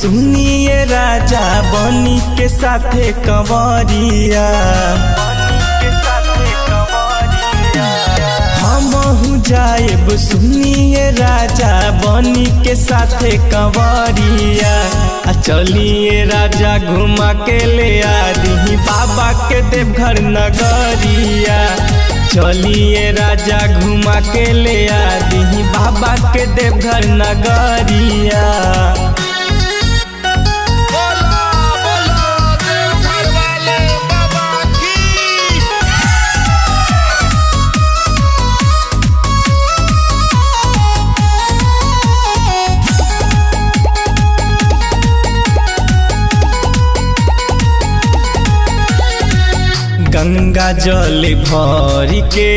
सुनिए राजा बनी के साथे कंवरिया। हमहू जाएब सुनिए राजा बनी के साथे कंवरिया। चलिए राजा घुमा के ले आदि बाबा के देवघर नगरिया। चलिए राजा घुमा के ले आदि बाबा के देवघर नगरिया। गंगा जल भर के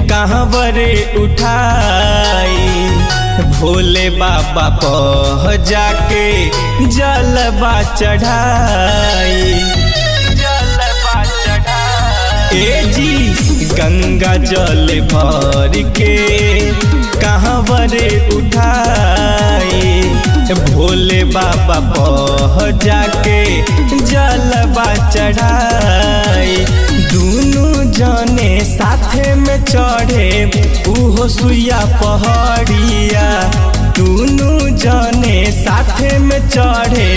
कहवरे उठाई भोले बाबा पह जाके जलवा चढ़ाई। ए जी गंगा जल भर के कहवरे उठाई भोले बाबा पह जाके जलवा चढ़ाई। दोनों जने साथे में चढ़े उहो सुइया पहाड़िया। दोनों जने साथे में चढ़े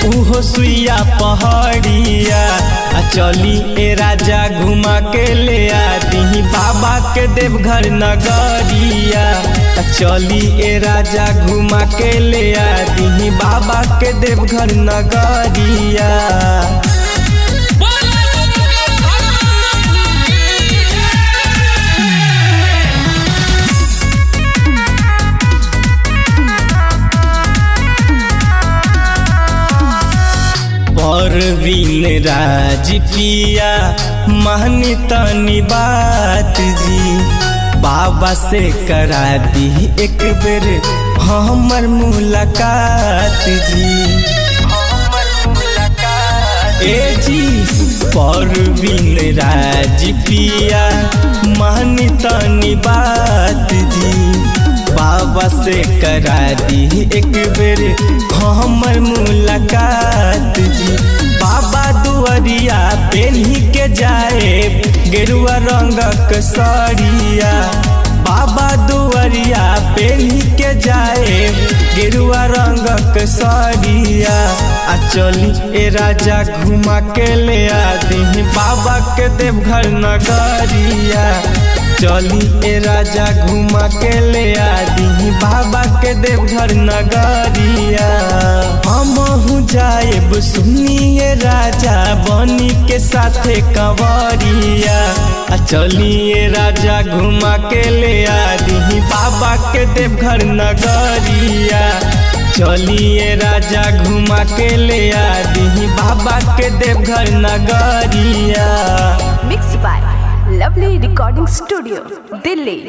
उहो सुइया पहाड़िया। चली ए राजा घुमा के ले आदि बाबा के देवघर नगरिया। चली ए राजा घुमा के ले आदि बाबा के देवघर नगरिया। परवीन राज पिया महनी तनी बात जी बाबा से करा दी एक बेर हमर मुलाकात जी। ए जी परवीन राज पिया महनी तनी बात जी बाबा से करा दी एक बेर हमर मुलाकात जी। बाबा दुआरिया पेन्ही के जाए गेरुआ रंगक साड़िया। बाबा दुआरिया पेन्ही के जाए गेरुआ रंगक साड़िया। चली ए राजा घुमा के ले आदि बाबा के देवघर नगरिया। चली ए राजा घुमा के ले आदि बाबा के देवघर नगरिया। हमहू जाएब सुनिए राजा बनी के साथे कंवरिया। चलिए राजा घुमा के ले आदि बाबा के देवघर नगरिया। चलिए राजा घुमा के ले आदि बाबा के देवघर नगरिया। Mix by lovely recording studio Delhi.